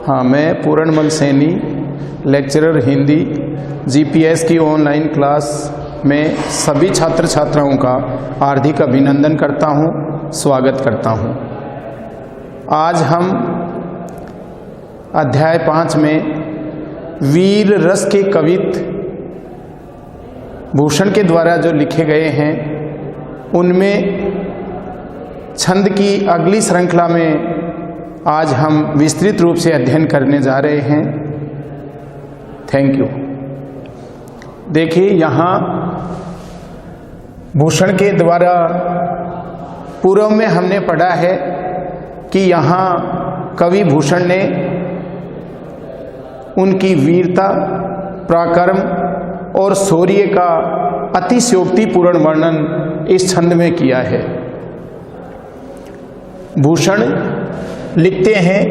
हाँ, मैं Puranmal Saini, lecturer Hindi, GPS की ऑनलाइन क्लास में सभी छात्र छात्राओं का हार्दिक अभिनंदन करता हूँ, स्वागत करता हूँ। आज हम अध्याय 5 में वीर रस के कवित्त भूषण के द्वारा जो लिखे गए हैं उनमें छंद की अगली श्रृंखला में आज हम विस्तृत रूप से अध्ययन करने जा रहे हैं। Thank you. देखिए, यहाँ भूषण के द्वारा पूर्व में हमने पढ़ा है कि यहाँ कवि भूषण ने उनकी वीरता, पराक्रम और शौर्य का अतिशयोक्तिपूर्ण वर्णन इस छंद में किया है। भूषण लिखते हैं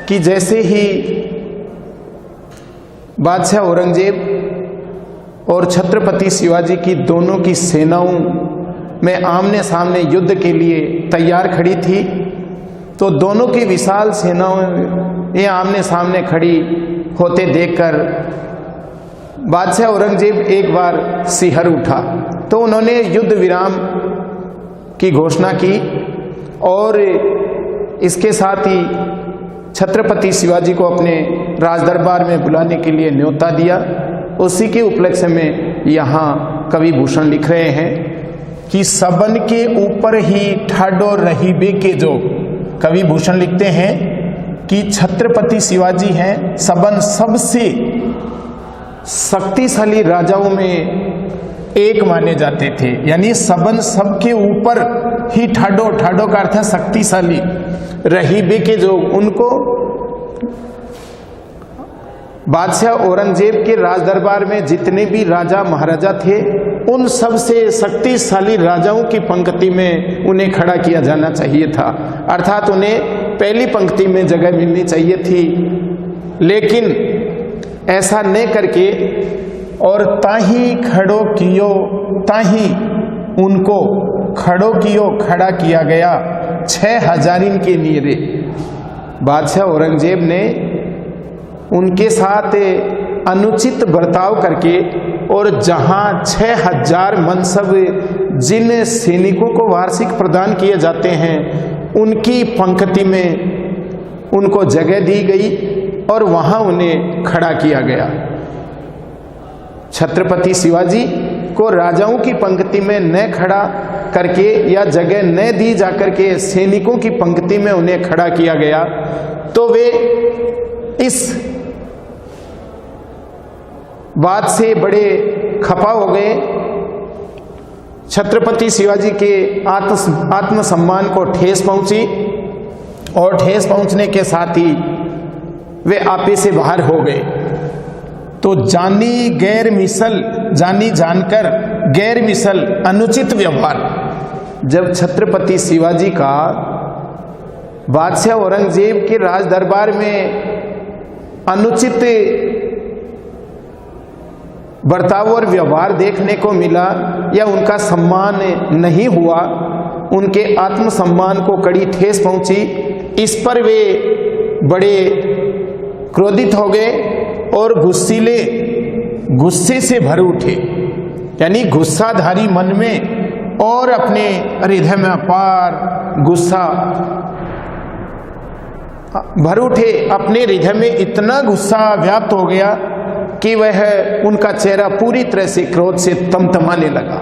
कि जैसे ही बादशाह औरंगजेब और छत्रपति शिवाजी की दोनों की सेनाओं में आमने सामने युद्ध के लिए तैयार खड़ी थी, तो दोनों की विशाल सेनाओं ये आमने सामने खड़ी होते देखकर बादशाह औरंगजेब एक बार सिहर उठा। तो उन्होंने युद्ध विराम की घोषणा की और इसके साथ ही छत्रपति शिवाजी को अपने राजदरबार में बुलाने के लिए न्योता दिया। उसी के उपलक्ष्य में यहाँ कवि भूषण लिख रहे हैं कि सबन के ऊपर ही ठाडो रहीबे के जो। कवि भूषण लिखते हैं कि छत्रपति शिवाजी हैं सबन सबसे शक्तिशाली राजाओं में एक माने जाते थे, यानी सबन सबके ऊपर ही ठाडो, ठाडो का अर्थ है शक्तिशाली, रहीबे के जो। उनको बादशाह औरंगजेब के राजदरबार में जितने भी राजा महाराजा थे उन सबसे शक्तिशाली राजाओं की पंक्ति में उन्हें खड़ा किया जाना चाहिए था, अर्थात उन्हें पहली पंक्ति में जगह मिलनी चाहिए थी। लेकिन ऐसा न करके और ताही खड़ो कियो, ताही उनको खड़ो कियो, खड़ा किया गया 6000 के नीरे। बादशाह औरंगजेब ने उनके साथ अनुचित बर्ताव करके और जहां 6000 मनसब जिन सैनिकों को वार्षिक प्रदान किए जाते हैं उनकी पंक्ति में उनको जगह दी गई और वहां उन्हें खड़ा किया गया। छत्रपति शिवाजी को राजाओं की पंक्ति में न खड़ा करके या जगह न दी जाकर के सैनिकों की पंक्ति में उन्हें खड़ा किया गया, तो वे इस बात से बड़े खफा हो गए। छत्रपति शिवाजी के आत्मसम्मान को ठेस पहुंची और ठेस पहुंचने के साथ ही वे आपे से बाहर हो गए। तो जानी गैर मिसल, जानी जानकर गैर मिसल अनुचित व्यवहार। जब छत्रपति शिवाजी का बादशाह औरंगजेब के राज दरबार में अनुचित बर्ताव और व्यवहार देखने को मिला या उनका सम्मान नहीं हुआ, उनके आत्मसम्मान को कड़ी ठेस पहुंची, इस पर वे बड़े क्रोधित हो गए और गुस्से से भर उठे, यानी गुस्साधारी मन में और अपने हृदय में अपार गुस्सा भर उठे। अपने हृदय में इतना गुस्सा व्याप्त हो गया कि वह उनका चेहरा पूरी तरह से क्रोध से तमतमाने लगा,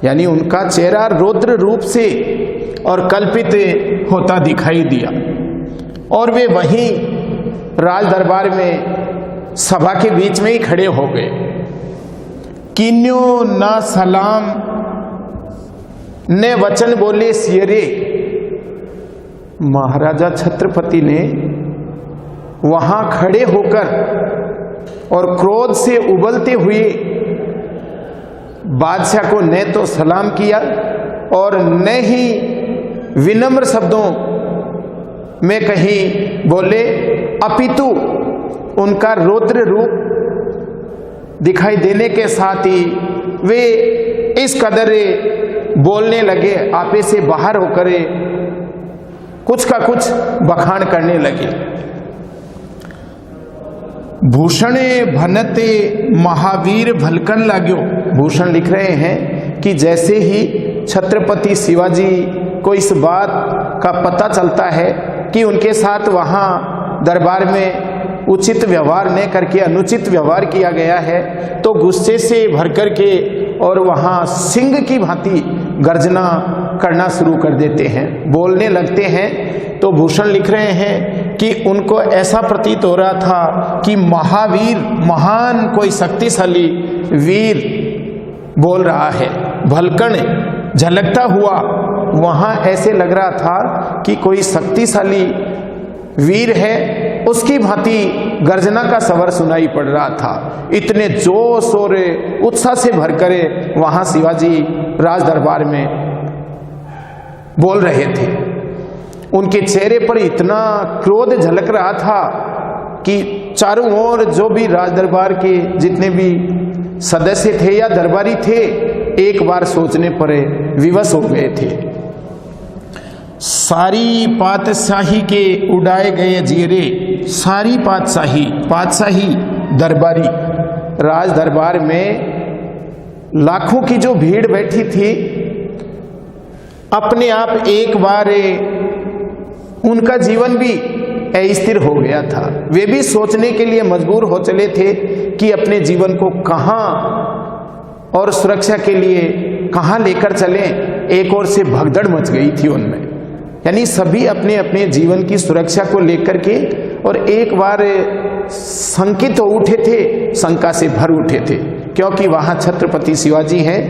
यानी उनका चेहरा रौद्र रूप से और कल्पित होता दिखाई दिया। और वे वहीं राज दरबार में सभा के बीच में ही खड़े हो गए। किन्यो ना सलाम ने वचन बोले सियरे। महाराजा छत्रपति ने वहां खड़े होकर और क्रोध से उबलते हुए बादशाह को न तो सलाम किया और न ही विनम्र शब्दों में कहीं बोले, अपितु उनका रौद्र रूप दिखाई देने के साथ ही वे इस कदर बोलने लगे, आपे से बाहर होकर कुछ का कुछ बखान करने लगे। भूषणे भनते महावीर भलकन लाग्यो। भूषण लिख रहे हैं कि जैसे ही छत्रपति शिवाजी को इस बात का पता चलता है कि उनके साथ वहाँ दरबार में उचित व्यवहार न करके अनुचित व्यवहार किया गया है, तो गुस्से से भर कर के और वहाँ सिंह की भांति गर्जना करना शुरू कर देते हैं, बोलने लगते हैं। तो भूषण लिख रहे हैं कि उनको ऐसा प्रतीत हो रहा था कि महावीर, महान कोई शक्तिशाली वीर बोल रहा है। भलकण झलकता हुआ वहाँ ऐसे लग रहा था कि कोई शक्तिशाली वीर है, उसकी भांति गर्जना का स्वर सुनाई पड़ रहा था। इतने जोश और उत्साह से भरकर वहां शिवाजी राज दरबार में बोल रहे थे। उनके चेहरे पर इतना क्रोध झलक रहा था कि चारों ओर जो भी राज दरबार के जितने भी सदस्य थे या दरबारी थे, एक बार सोचने पर विवश हो गए थे। सारी पातशाही के उड़ाए गए जीरे, सारी पातशाही, पातशाही दरबारी, राज दरबार में लाखों की जो भीड़ बैठी थी, अपने आप एक बार उनका जीवन भी अस्थिर हो गया था। वे भी सोचने के लिए मजबूर हो चले थे कि अपने जीवन को कहां और सुरक्षा के लिए कहां लेकर चलें। एक ओर से भगदड़ मच गई थी उनमें, यानी सभी अपने अपने जीवन की सुरक्षा को लेकर के और एक बार शंकित हो उठे थे, शंका से भर उठे थे, क्योंकि वहां छत्रपति शिवाजी हैं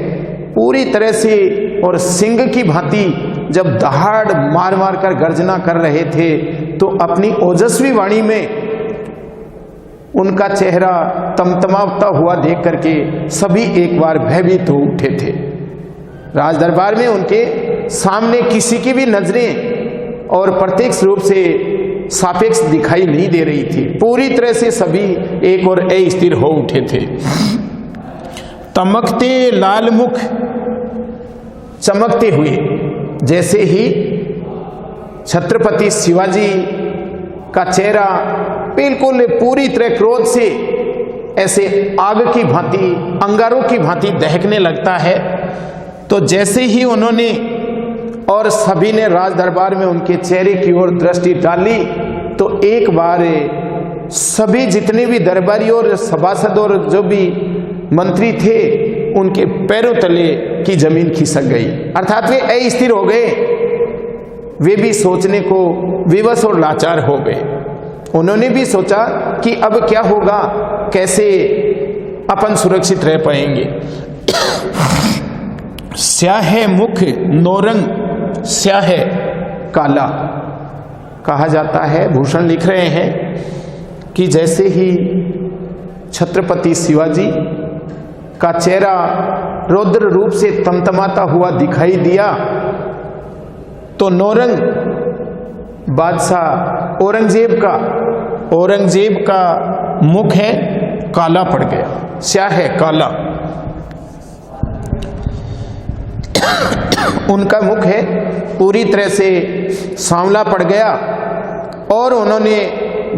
पूरी तरह से और सिंह की भांति जब दहाड़ मार मार कर गर्जना कर रहे थे, तो अपनी ओजस्वी वाणी में उनका चेहरा तमतमाता हुआ देख करके सभी एक बार भयभीत हो उठे थे। राज दरबार में उनके सामने किसी की भी नजरें और प्रत्यक्ष रूप से सापेक्ष दिखाई नहीं दे रही थी। पूरी तरह से सभी एक और अस्थिर हो उठे थे। तमकते लाल मुख चमकते हुए, जैसे ही छत्रपति शिवाजी का चेहरा बिल्कुल पूरी तरह क्रोध से ऐसे आग की भांति, अंगारों की भांति दहकने लगता है, तो जैसे ही उन्होंने और सभी ने राज दरबार में उनके चेहरे की ओर दृष्टि डाली, तो एक बार सभी जितने भी दरबारी और सभासद और जो भी मंत्री थे, उनके पैरों तले की जमीन खिसक गई, अर्थात वे अस्थिर हो गए। वे भी सोचने को विवश और लाचार हो गए। उन्होंने भी सोचा कि अब क्या होगा, कैसे अपन सुरक्षित रह पाएंगे। स्याह मुख नौरंग, स्याह काला कहा जाता है। भूषण लिख रहे हैं कि जैसे ही छत्रपति शिवाजी का चेहरा रौद्र रूप से तमतमाता हुआ दिखाई दिया, तो नौरंग बादशाह औरंगजेब का मुख है काला पड़ गया, स्याह है काला। उनका मुख है पूरी तरह से सांवला पड़ गया और उन्होंने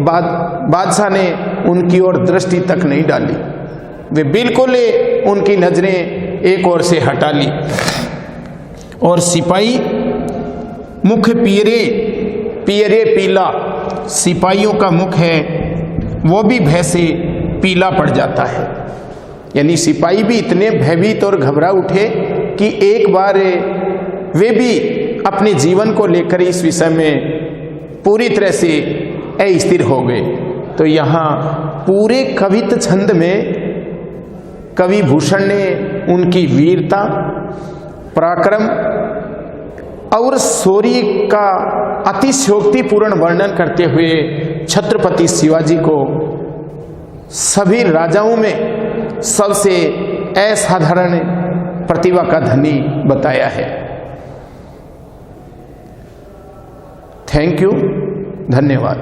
बादशाह ने उनकी ओर दृष्टि तक नहीं डाली। वे बिल्कुल उनकी नजरें एक ओर से हटा ली और सिपाही मुख पियरे पीला, सिपाहियों का मुख है वो भी भय से पीला पड़ जाता है। यानी सिपाही भी इतने भयभीत और घबरा उठे कि एक बार वे भी अपने जीवन को लेकर इस विषय में पूरी तरह से अस्थिर हो गए। तो यहाँ पूरे कवित छंद में कवि भूषण ने उनकी वीरता, पराक्रम और शौर्य का अतिशयोक्तिपूर्ण वर्णन करते हुए छत्रपति शिवाजी को सभी राजाओं में सबसे असाधारण प्रतिभा का धनी बताया है। थैंक यू, धन्यवाद।